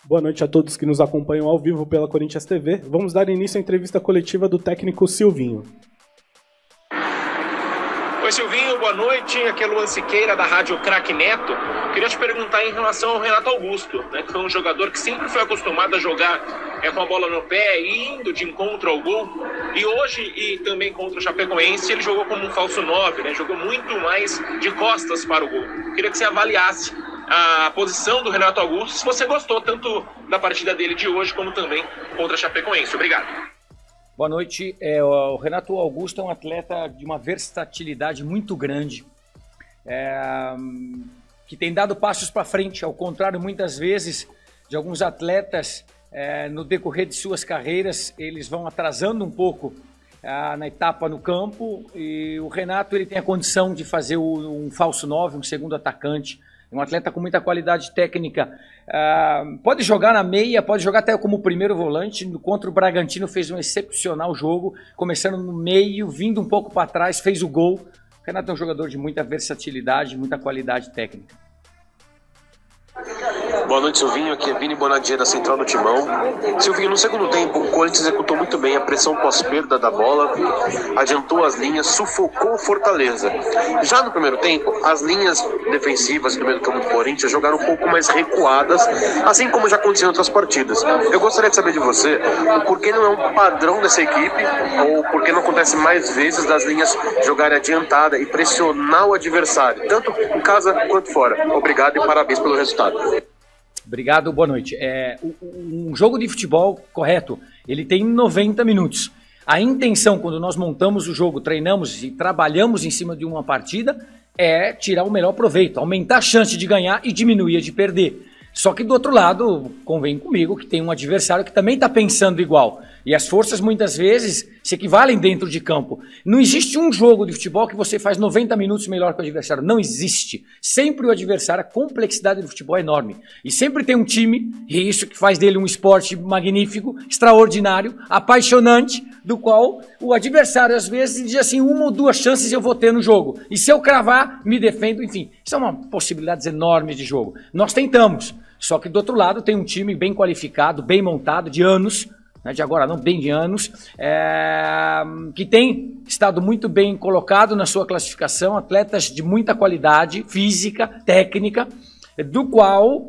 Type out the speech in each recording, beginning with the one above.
Boa noite a todos que nos acompanham ao vivo pela Corinthians TV. Vamos dar início à entrevista coletiva do técnico Silvinho. Oi, Silvinho, boa noite. Aqui é Luan Siqueira, da Rádio Craque Neto. Queria te perguntar em relação ao Renato Augusto, né, que foi um jogador que sempre foi acostumado a jogar com a bola no pé, indo de encontro ao gol. E hoje, e também contra o Chapecoense, ele jogou como um falso 9, né, jogou muito mais de costas para o gol. Queria que você avaliasse a posição do Renato Augusto, se você gostou tanto da partida dele de hoje, como também contra a Chapecoense. Obrigado. Boa noite. O Renato Augusto é um atleta de uma versatilidade muito grande, que tem dado passos para frente, ao contrário, muitas vezes, de alguns atletas, no decorrer de suas carreiras, eles vão atrasando um pouco na etapa no campo, e o Renato ele tem a condição de fazer um falso 9, um segundo atacante, um atleta com muita qualidade técnica. Pode jogar na meia, pode jogar até como primeiro volante. Contra o Bragantino fez um excepcional jogo, começando no meio, vindo um pouco para trás, fez o gol. O Renato é um jogador de muita versatilidade, muita qualidade técnica. Boa noite, Silvinho. Aqui é Vini Bonadio da Central do Timão. Silvinho, no segundo tempo, o Corinthians executou muito bem a pressão pós-perda da bola, adiantou as linhas, sufocou o Fortaleza. Já no primeiro tempo, as linhas defensivas do meio do campo do Corinthians jogaram um pouco mais recuadas, assim como já aconteceu em outras partidas. Eu gostaria de saber de você o porquê não é um padrão dessa equipe, ou por que não acontece mais vezes das linhas jogarem adiantada e pressionar o adversário, tanto em casa quanto fora. Obrigado e parabéns pelo resultado. Obrigado, boa noite. Um jogo de futebol, correto, ele tem 90 minutos. A intenção, quando nós montamos o jogo, treinamos e trabalhamos em cima de uma partida, é tirar o melhor proveito, aumentar a chance de ganhar e diminuir a de perder. Só que do outro lado, convém comigo que tem um adversário que também está pensando igual. E as forças muitas vezes se equivalem dentro de campo. Não existe um jogo de futebol que você faz 90 minutos melhor que o adversário. Não existe. Sempre o adversário, a complexidade do futebol é enorme. E sempre tem um time, e isso que faz dele um esporte magnífico, extraordinário, apaixonante, do qual o adversário às vezes diz assim, uma ou duas chances eu vou ter no jogo. E se eu cravar, me defendo, enfim. São possibilidades enormes de jogo. Nós tentamos. Só que do outro lado tem um time bem qualificado, bem montado, de anos, né, de agora não, bem de anos, que tem estado muito bem colocado na sua classificação, atletas de muita qualidade física, técnica, do qual,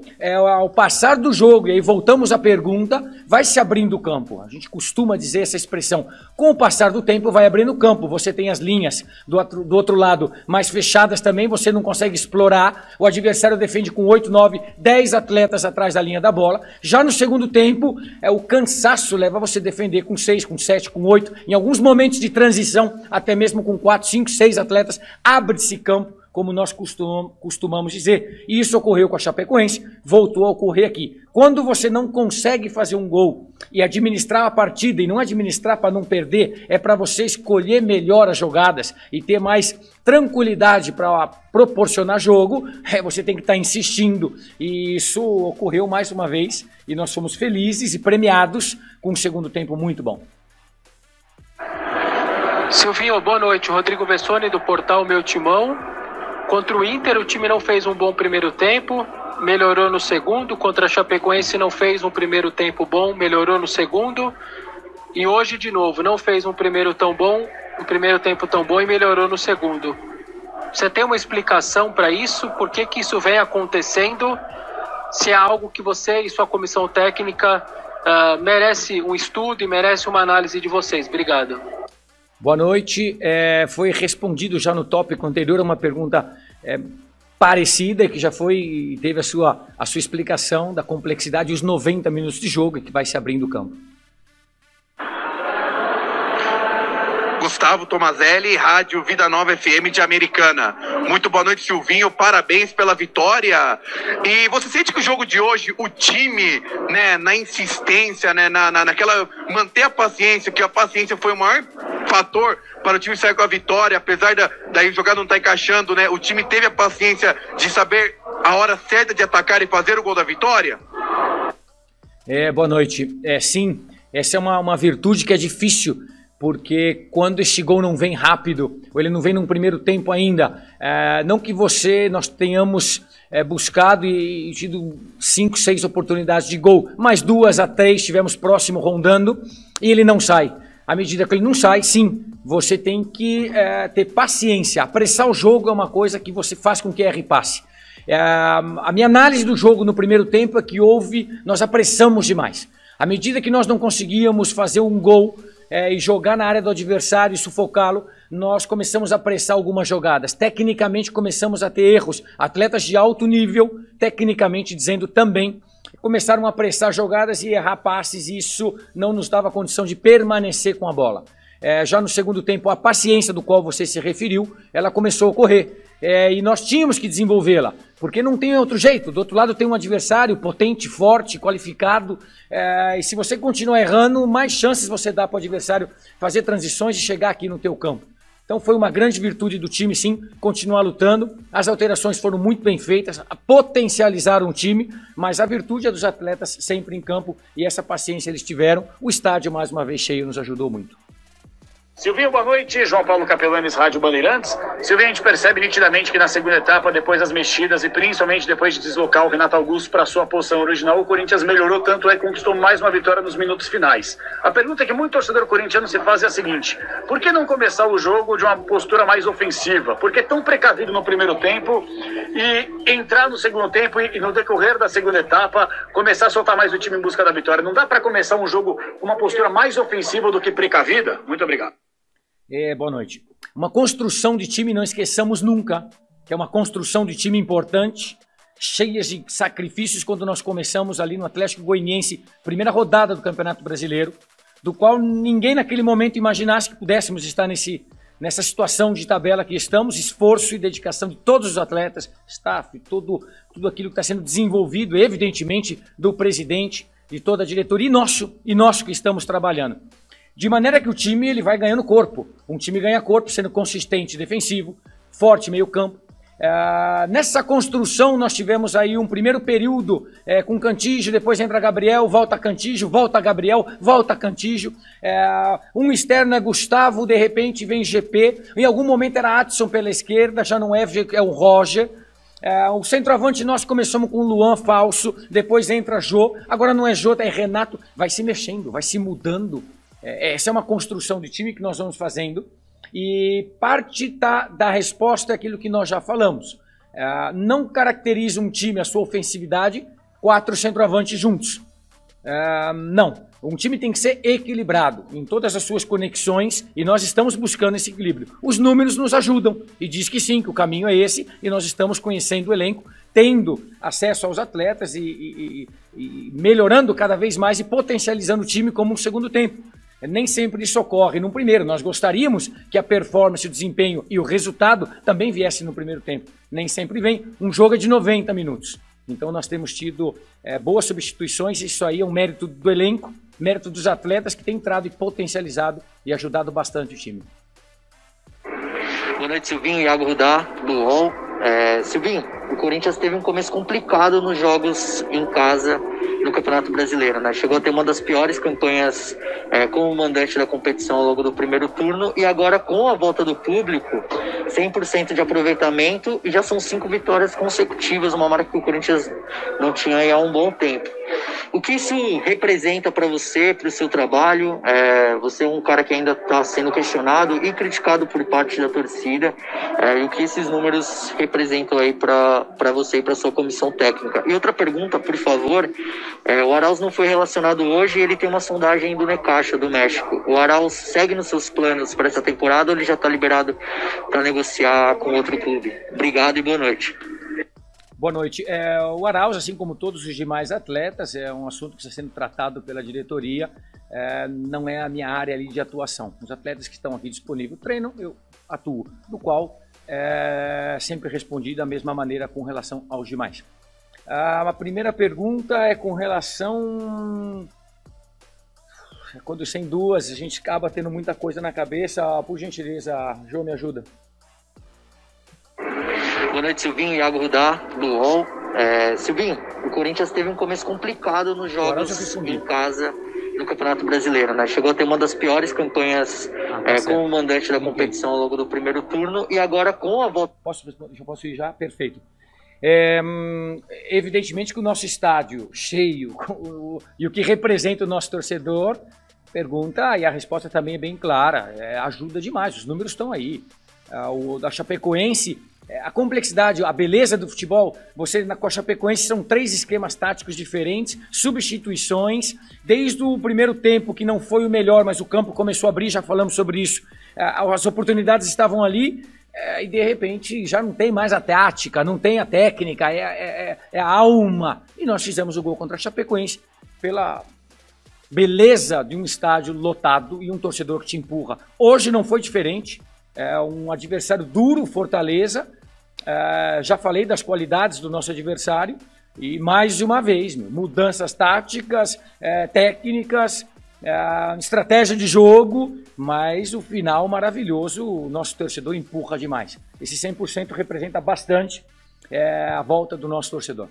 ao passar do jogo, e aí voltamos à pergunta, vai se abrindo o campo. A gente costuma dizer essa expressão, com o passar do tempo vai abrindo o campo, você tem as linhas do outro lado mais fechadas também, você não consegue explorar, o adversário defende com 8, 9, 10 atletas atrás da linha da bola. Já no segundo tempo, o cansaço leva você a defender com 6, com 7, com 8, em alguns momentos de transição, até mesmo com 4, 5, 6 atletas, abre-se campo, como nós costumamos dizer. E isso ocorreu com a Chapecoense, voltou a ocorrer aqui. Quando você não consegue fazer um gol e administrar a partida, e não administrar para não perder, é para você escolher melhor as jogadas e ter mais tranquilidade para proporcionar jogo, você tem que estar insistindo. E isso ocorreu mais uma vez, e nós fomos felizes e premiados com um segundo tempo muito bom. Silvinho, boa noite. Rodrigo Vessone, do portal Meu Timão. Contra o Inter, o time não fez um bom primeiro tempo, melhorou no segundo. Contra a Chapecoense, não fez um primeiro tempo bom, melhorou no segundo. E hoje, de novo, não fez um primeiro tempo tão bom e melhorou no segundo. Você tem uma explicação para isso? Por que isso vem acontecendo? Se é algo que você e sua comissão técnica merece um estudo e merece uma análise de vocês. Obrigado. Boa noite. Foi respondido já no tópico anterior uma pergunta parecida, que já teve a sua explicação da complexidade e os 90 minutos de jogo que vai se abrindo o campo. Gustavo Tomazelli, Rádio Vida Nova FM de Americana. Muito boa noite, Silvinho, parabéns pela vitória. E você sente que o jogo de hoje, o time, né, na insistência, né, naquela manter a paciência, que a paciência foi o maior fator para o time sair com a vitória, apesar daí o jogador não estar encaixando, né, o time teve a paciência de saber a hora certa de atacar e fazer o gol da vitória? Boa noite. Sim, essa é uma virtude que é difícil, porque quando esse gol não vem rápido, ou ele não vem num primeiro tempo ainda, não que nós tenhamos buscado e tido 5, 6 oportunidades de gol, mais 2 a 3 tivemos próximo rondando e ele não sai. À medida que ele não sai, sim, você tem que ter paciência. Apressar o jogo é uma coisa que você faz com que erre passe. A minha análise do jogo no primeiro tempo é que nós apressamos demais. À medida que nós não conseguíamos fazer um gol e jogar na área do adversário e sufocá-lo, nós começamos a apressar algumas jogadas. Tecnicamente começamos a ter erros. Atletas de alto nível, tecnicamente dizendo também, começaram a apressar jogadas e errar passes, e isso não nos dava condição de permanecer com a bola. Já no segundo tempo, a paciência do qual você se referiu, ela começou a ocorrer. E nós tínhamos que desenvolvê-la, porque não tem outro jeito. Do outro lado tem um adversário potente, forte, qualificado, e se você continuar errando, mais chances você dá para o adversário fazer transições e chegar aqui no teu campo. Então foi uma grande virtude do time, sim, continuar lutando. As alterações foram muito bem feitas, potencializaram o time, mas a virtude é dos atletas sempre em campo, e essa paciência eles tiveram. O estádio, mais uma vez cheio, nos ajudou muito. Silvinho, boa noite. João Paulo Capelanes, Rádio Bandeirantes. Silvinho, a gente percebe nitidamente que na segunda etapa, depois das mexidas e principalmente depois de deslocar o Renato Augusto para a sua posição original, o Corinthians melhorou, tanto é que conquistou mais uma vitória nos minutos finais. A pergunta que muito torcedor corintiano se faz é a seguinte: por que não começar o jogo de uma postura mais ofensiva? Por que tão precavido no primeiro tempo e entrar no segundo tempo e no decorrer da segunda etapa começar a soltar mais o time em busca da vitória? Não dá para começar um jogo com uma postura mais ofensiva do que precavida? Muito obrigado. Boa noite. Uma construção de time, não esqueçamos nunca, que é uma construção de time importante, cheia de sacrifícios, quando nós começamos ali no Atlético Goianiense, primeira rodada do Campeonato Brasileiro, do qual ninguém naquele momento imaginasse que pudéssemos estar nessa situação de tabela que estamos. Esforço e dedicação de todos os atletas, staff, tudo aquilo que está sendo desenvolvido, evidentemente, do presidente, de toda a diretoria e nosso que estamos trabalhando. De maneira que o time ele vai ganhando corpo. Um time ganha corpo sendo consistente, defensivo, forte, meio campo. Nessa construção nós tivemos aí um primeiro período com Cantígio, depois entra Gabriel, volta Cantígio, volta Gabriel, volta Cantígio. Um externo é Gustavo, de repente vem GP. Em algum momento era Adson pela esquerda, já não é o Roger. O centroavante nós começamos com o Luan falso, depois entra Jô, agora não é Jô, é Renato. Vai se mexendo, vai se mudando. Essa é uma construção de time que nós vamos fazendo, e parte da resposta é aquilo que nós já falamos. Não caracteriza um time, a sua ofensividade, 4 centroavantes juntos. Não. Um time tem que ser equilibrado em todas as suas conexões, e nós estamos buscando esse equilíbrio. Os números nos ajudam e diz que sim, que o caminho é esse, e nós estamos conhecendo o elenco, tendo acesso aos atletas e melhorando cada vez mais e potencializando o time como um segundo tempo. Nem sempre isso ocorre no primeiro. Nós gostaríamos que a performance, o desempenho e o resultado também viessem no primeiro tempo. Nem sempre vem. Um jogo é de 90 minutos. Então nós temos tido boas substituições, e isso aí é um mérito do elenco, mérito dos atletas que têm entrado e potencializado e ajudado bastante o time. Boa noite, Silvinho. Iago Rudá, do UOL. Silvinho, o Corinthians teve um começo complicado nos jogos em casa no Campeonato Brasileiro, né? Chegou a ter uma das piores campanhas como mandante da competição ao longo do primeiro turno, e agora com a volta do público, 100% de aproveitamento, e já são 5 vitórias consecutivas, uma marca que o Corinthians não tinha aí há um bom tempo. O que isso representa para você, para o seu trabalho? Você é um cara que ainda está sendo questionado e criticado por parte da torcida, e o que esses números representam aí para você e para sua comissão técnica? E outra pergunta, por favor, o Arauz não foi relacionado hoje, e ele tem uma sondagem do Necaxa, do México. O Arauz segue nos seus planos para essa temporada, ou ele já está liberado para negociar com outro clube? Obrigado e boa noite. Boa noite. O Arauz, assim como todos os demais atletas, é um assunto que está sendo tratado pela diretoria, não é a minha área ali de atuação. Os atletas que estão aqui disponíveis treinam, eu atuo, do qual sempre respondi da mesma maneira com relação aos demais. A primeira pergunta é com relação... Quando sem duas, a gente acaba tendo muita coisa na cabeça. Por gentileza, João, me ajuda. Boa noite, Silvinho. Iago Rudá, do UOL. Silvinho, o Corinthians teve um começo complicado nos jogos em casa no Campeonato Brasileiro, né? Chegou a ter uma das piores campanhas como mandante da competição ao longo do primeiro turno, e agora com a volta... Posso ir já? Perfeito. Evidentemente que o nosso estádio cheio e o que representa o nosso torcedor, pergunta, e a resposta também é bem clara, ajuda demais, os números estão aí. O da Chapecoense, a complexidade, a beleza do futebol, com a Chapecoense são 3 esquemas táticos diferentes, substituições, desde o primeiro tempo, que não foi o melhor, mas o campo começou a abrir, já falamos sobre isso, as oportunidades estavam ali, e de repente já não tem mais a tática, não tem a técnica, é a alma. E nós fizemos o gol contra a Chapecoense pela beleza de um estádio lotado e um torcedor que te empurra. Hoje não foi diferente, é um adversário duro, Fortaleza. Já falei das qualidades do nosso adversário e mais uma vez, mudanças táticas, técnicas, estratégia de jogo, mas o final maravilhoso, o nosso torcedor empurra demais. Esse 100% representa bastante a volta do nosso torcedor.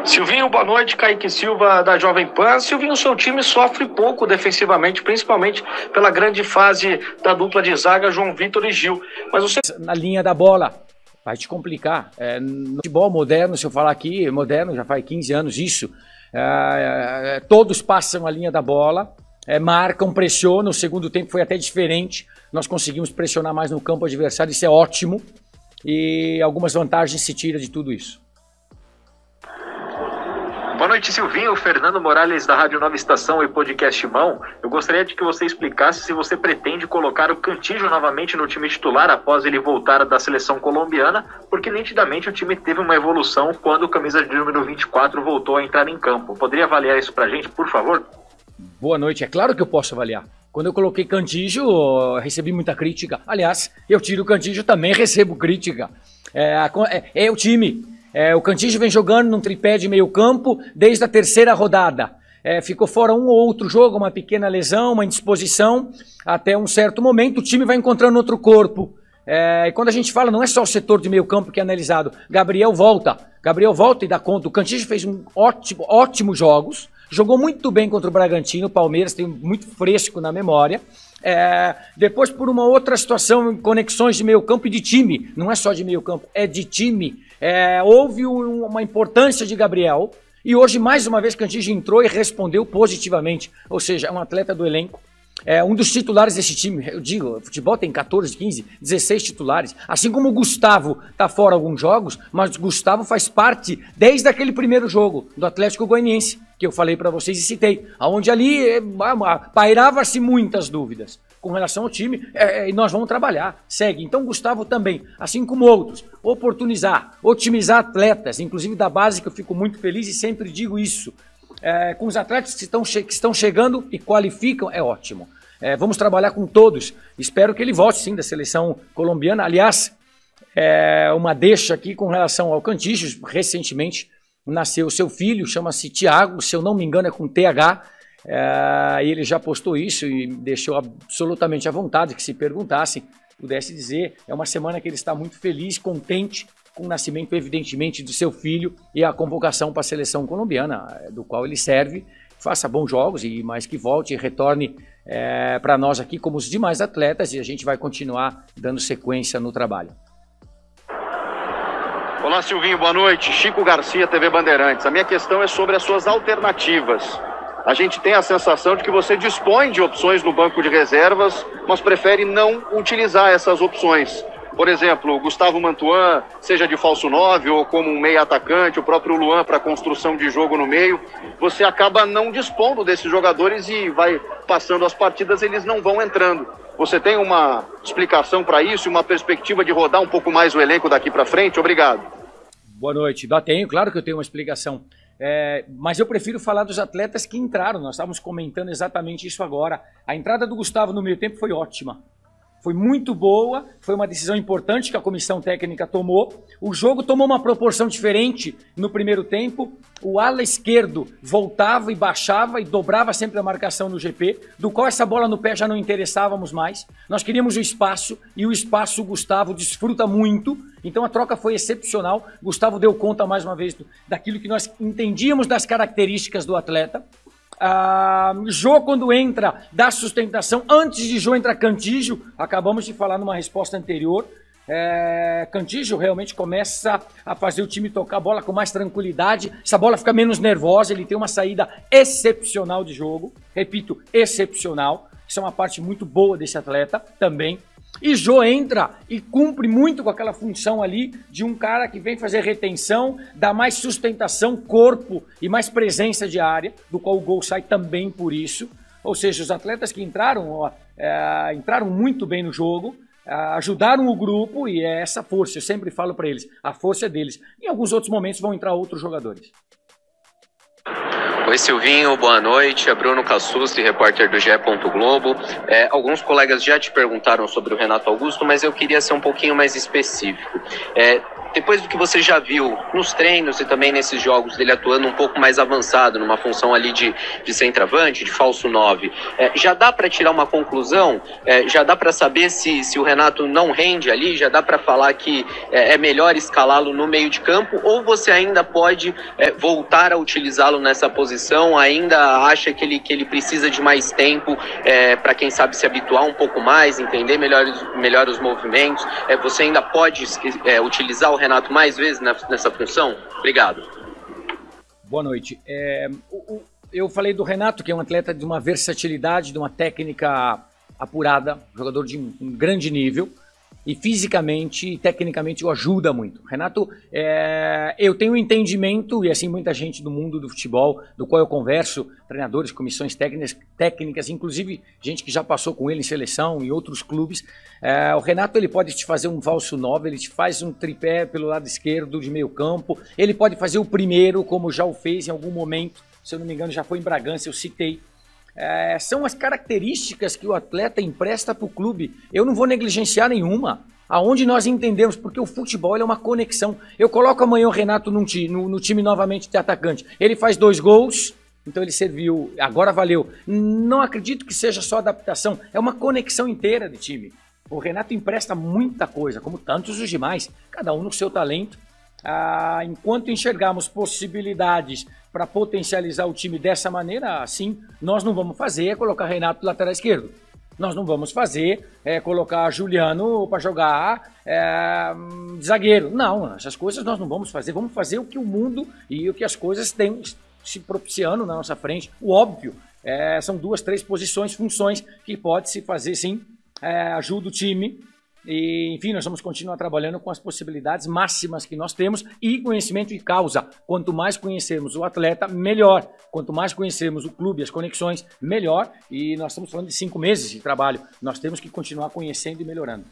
Silvinho, boa noite. Kaique Silva, da Jovem Pan. Silvinho, seu time sofre pouco defensivamente, principalmente pela grande fase da dupla de zaga, João Vitor e Gil. Mas você... Na linha da bola, vai te complicar. No futebol moderno, se eu falar aqui, moderno, já faz 15 anos isso, todos passam a linha da bola, marcam, pressionam. O segundo tempo foi até diferente. Nós conseguimos pressionar mais no campo adversário, isso é ótimo. E algumas vantagens se tira de tudo isso. Boa noite, Silvinho. Fernando Morales, da Rádio Nova Estação e Podcast Mão. Eu gostaria de que você explicasse se você pretende colocar o Cantillo novamente no time titular após ele voltar da seleção colombiana, porque nitidamente o time teve uma evolução quando o camisa de número 24 voltou a entrar em campo. Poderia avaliar isso pra gente, por favor? Boa noite. É claro que eu posso avaliar. Quando eu coloquei Cantillo, recebi muita crítica. Aliás, eu tiro o Cantillo, também recebo crítica. É o time. O Cantillo vem jogando num tripé de meio campo desde a 3ª rodada. Ficou fora um ou outro jogo, uma pequena lesão, uma indisposição. Até um certo momento o time vai encontrando outro corpo. E quando a gente fala, não é só o setor de meio campo que é analisado. Gabriel volta e dá conta. O Cantillo fez ótimos jogos. Jogou muito bem contra o Bragantino. O Palmeiras tem muito fresco na memória. Depois, por uma outra situação, conexões de meio campo e de time. Não é só de meio campo, é de time. Houve uma importância de Gabriel e hoje mais uma vez Cantillo entrou e respondeu positivamente, ou seja, é um atleta do elenco, um dos titulares desse time. Eu digo, o futebol tem 14, 15, 16 titulares, assim como o Gustavo está fora alguns jogos, mas o Gustavo faz parte desde aquele primeiro jogo do Atlético Goianiense, que eu falei para vocês e citei, onde ali pairava-se muitas dúvidas com relação ao time, e nós vamos trabalhar, segue. Então Gustavo também, assim como outros, otimizar atletas, inclusive da base, que eu fico muito feliz e sempre digo isso, com os atletas que estão chegando e qualificam, é ótimo. Vamos trabalhar com todos, espero que ele volte sim da seleção colombiana. Aliás, uma deixa aqui com relação ao Cantillo, recentemente nasceu o seu filho, chama-se Thiago, se eu não me engano é com TH, ele já postou isso e deixou absolutamente à vontade que se perguntassem, pudesse dizer, é uma semana que ele está muito feliz, contente com o nascimento, evidentemente, do seu filho e a convocação para a seleção colombiana, do qual ele serve, faça bons jogos, mas que volte e retorne para nós aqui como os demais atletas, e a gente vai continuar dando sequência no trabalho. Olá, Silvinho, boa noite. Chico Garcia, TV Bandeirantes. A minha questão é sobre as suas alternativas. A gente tem a sensação de que você dispõe de opções no banco de reservas, mas prefere não utilizar essas opções. Por exemplo, o Gustavo Mantuan, seja de falso 9 ou como um meia atacante, o próprio Luan para construção de jogo no meio. Você acaba não dispondo desses jogadores e vai passando as partidas, eles não vão entrando. Você tem uma explicação para isso e uma perspectiva de rodar um pouco mais o elenco daqui para frente? Obrigado. Boa noite. Tenho, claro que eu tenho uma explicação. Mas eu prefiro falar dos atletas que entraram. Nós estávamos comentando exatamente isso agora. A entrada do Gustavo no meio tempo foi ótima. Foi muito boa, foi uma decisão importante que a comissão técnica tomou. O jogo tomou uma proporção diferente no primeiro tempo. O ala esquerdo voltava e baixava e dobrava sempre a marcação no GP, do qual essa bola no pé já não interessávamos mais. Nós queríamos o espaço, e o espaço o Gustavo desfruta muito. Então a troca foi excepcional. Gustavo deu conta mais uma vez daquilo que nós entendíamos das características do atleta. Jô, quando entra, dá sustentação. Antes de Jô entra Cantillo, acabamos de falar numa resposta anterior. Cantígio realmente começa a fazer o time tocar a bola com mais tranquilidade, essa bola fica menos nervosa, ele tem uma saída excepcional de jogo, repito, excepcional, isso é uma parte muito boa desse atleta também. E Jô entra e cumpre muito com aquela função ali de um cara que vem fazer retenção, dá mais sustentação, corpo e mais presença de área, do qual o gol sai também por isso. Ou seja, os atletas que entraram muito bem no jogo, ajudaram o grupo e é essa força, eu sempre falo para eles, a força é deles. Em alguns outros momentos vão entrar outros jogadores. Oi Silvinho, boa noite, é Bruno Cassucci, repórter do GE. Globo. Alguns colegas já te perguntaram sobre o Renato Augusto, mas eu queria ser um pouquinho mais específico. Depois do que você já viu nos treinos e também nesses jogos dele atuando um pouco mais avançado, numa função ali de centroavante, de falso 9, já dá para tirar uma conclusão? Já dá para saber se o Renato não rende ali? Já dá para falar que é melhor escalá-lo no meio de campo? Ou você ainda pode voltar a utilizá-lo nessa posição? Ainda acha que ele precisa de mais tempo para quem sabe se habituar um pouco mais, entender melhor os movimentos? Você ainda pode utilizar o Renato mais vezes nessa função? Obrigado. Boa noite. Eu falei do Renato, que é um atleta de uma versatilidade, de uma técnica apurada, jogador de um grande nível, e fisicamente e tecnicamente o ajuda muito. Renato, eu tenho um entendimento, e assim muita gente do mundo do futebol, do qual eu converso, treinadores, comissões técnicas, inclusive gente que já passou com ele em seleção e outros clubes. O Renato, ele pode te fazer um falso 9, ele te faz um tripé pelo lado esquerdo de meio campo, ele pode fazer o primeiro, como já o fez em algum momento, se eu não me engano já foi em Bragança, eu citei. São as características que o atleta empresta para o clube. Eu não vou negligenciar nenhuma. Aonde nós entendemos, porque o futebol é uma conexão. Eu coloco amanhã o Renato no time novamente de atacante. Ele faz 2 gols, então ele serviu, agora valeu. Não acredito que seja só adaptação, é uma conexão inteira de time. O Renato empresta muita coisa, como tantos os demais, cada um no seu talento. Enquanto enxergarmos possibilidades para potencializar o time dessa maneira, sim, nós não vamos fazer colocar Renato lateral esquerdo. Nós não vamos fazer colocar Juliano para jogar zagueiro. Não, essas coisas nós não vamos fazer. Vamos fazer o que o mundo e o que as coisas têm se propiciando na nossa frente. O óbvio, são 2, 3 posições, funções que pode se fazer sim, ajuda o time. E, enfim, nós vamos continuar trabalhando com as possibilidades máximas que nós temos e conhecimento de causa. Quanto mais conhecermos o atleta, melhor. Quanto mais conhecermos o clube, as conexões, melhor. E nós estamos falando de 5 meses de trabalho. Nós temos que continuar conhecendo e melhorando.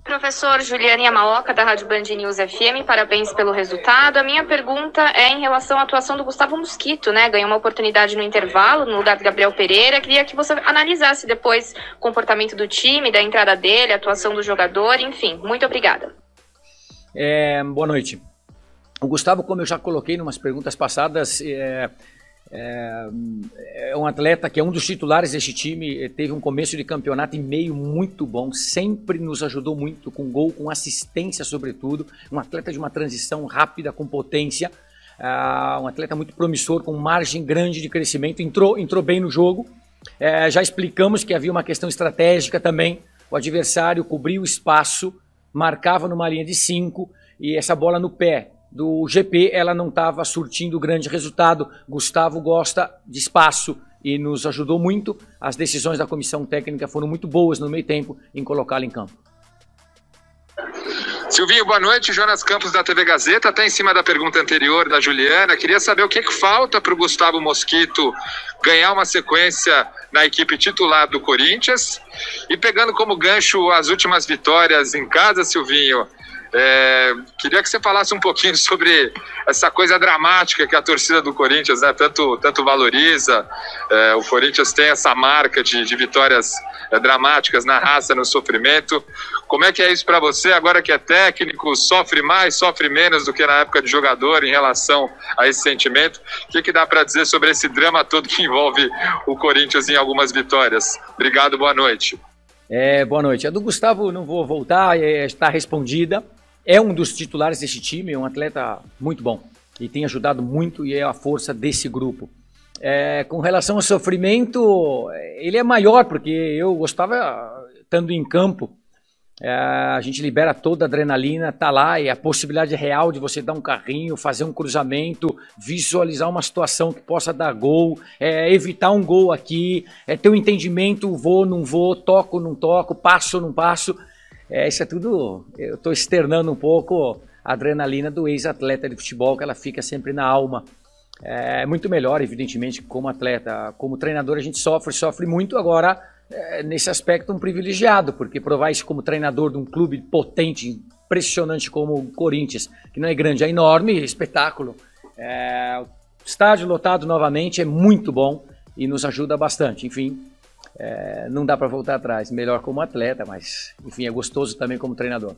Professor Juliane Yamaoka, da Rádio Band News FM, parabéns pelo resultado. A minha pergunta é em relação à atuação do Gustavo Mosquito, né? Ganhou uma oportunidade no intervalo, no lugar do Gabriel Pereira. Queria que você analisasse depois o comportamento do time, da entrada dele, a atuação do jogador, enfim. Muito obrigada. Boa noite. O Gustavo, como eu já coloquei em umas perguntas passadas, é um atleta que é um dos titulares deste time, teve um começo de campeonato e meio muito bom, sempre nos ajudou muito com gol, com assistência sobretudo, um atleta de uma transição rápida, com potência, um atleta muito promissor, com margem grande de crescimento, entrou bem no jogo, já explicamos que havia uma questão estratégica também, o adversário cobria o espaço, marcava numa linha de 5 e essa bola no pé do GP, ela não estava surtindo grande resultado. Gustavo gosta de espaço e nos ajudou muito. As decisões da comissão técnica foram muito boas no meio tempo em colocá-lo em campo. Silvinho, boa noite. Jonas Campos da TV Gazeta, até em cima da pergunta anterior da Juliana. Queria saber o que falta para o Gustavo Mosquito ganhar uma sequência na equipe titular do Corinthians. E pegando como gancho as últimas vitórias em casa, Silvinho, queria que você falasse um pouquinho sobre essa coisa dramática que a torcida do Corinthians, né, tanto valoriza. O Corinthians tem essa marca de vitórias dramáticas na raça, no sofrimento. Como é que é isso para você, agora que é técnico, sofre mais, sofre menos do que na época de jogador em relação a esse sentimento? O que dá para dizer sobre esse drama todo que envolve o Corinthians em algumas vitórias? Obrigado, boa noite. Boa noite. A do Gustavo não vou voltar, está respondida. É um dos titulares desse time, é um atleta muito bom e tem ajudado muito e é a força desse grupo. Com relação ao sofrimento, ele é maior, porque eu gostava, estando em campo, A gente libera toda a adrenalina, tá lá, e a possibilidade real de você dar um carrinho, fazer um cruzamento, visualizar uma situação que possa dar gol, evitar um gol aqui, ter um entendimento, vou, não vou, toco, não toco, passo, não passo. Isso é tudo, eu estou externando um pouco a adrenalina do ex-atleta de futebol, que ela fica sempre na alma. É muito melhor, evidentemente, como atleta. Como treinador a gente sofre muito. Agora, nesse aspecto, um privilegiado, porque provar isso como treinador de um clube potente, impressionante como o Corinthians, que não é grande, é enorme, espetáculo. O estádio lotado novamente é muito bom e nos ajuda bastante. Enfim, não dá para voltar atrás. Melhor como atleta, mas enfim, é gostoso também como treinador.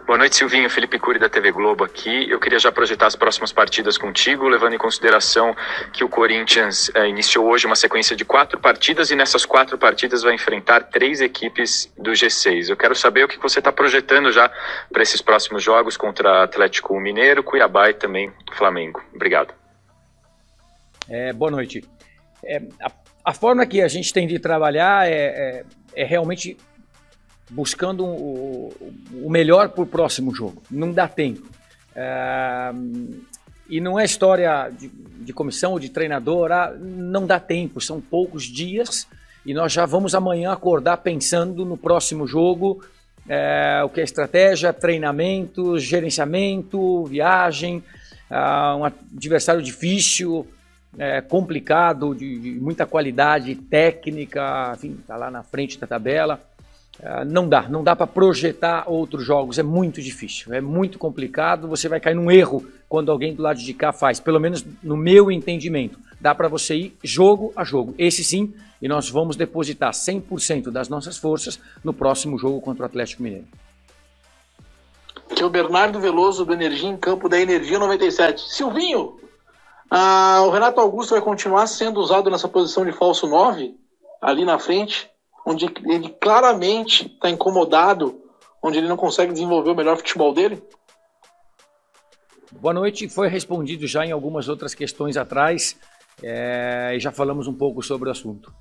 Boa noite, Silvinho. Felipe Cury da TV Globo aqui. Eu queria já projetar as próximas partidas contigo, levando em consideração que o Corinthians iniciou hoje uma sequência de 4 partidas e nessas 4 partidas vai enfrentar 3 equipes do G6. Eu quero saber o que você está projetando já para esses próximos jogos contra Atlético Mineiro, Cuiabá e também Flamengo. Obrigado. Boa noite. A forma que a gente tem de trabalhar é realmente buscando o melhor para o próximo jogo. Não dá tempo. E não é história de comissão ou de treinador, não dá tempo, são poucos dias e nós já vamos amanhã acordar pensando no próximo jogo, o que é estratégia, treinamento, gerenciamento, viagem, um adversário difícil, complicado, de muita qualidade técnica, enfim, está lá na frente da tabela. Não dá para projetar outros jogos, é muito difícil, é muito complicado, você vai cair num erro quando alguém do lado de cá faz, pelo menos no meu entendimento, dá para você ir jogo a jogo, esse sim, e nós vamos depositar 100% das nossas forças no próximo jogo contra o Atlético Mineiro. Aqui é o Bernardo Veloso do Energia em Campo da Energia 97. Silvinho, o Renato Augusto vai continuar sendo usado nessa posição de falso 9, ali na frente, onde ele claramente está incomodado, onde ele não consegue desenvolver o melhor futebol dele? Boa noite. Foi respondido já em algumas outras questões atrás e já falamos um pouco sobre o assunto.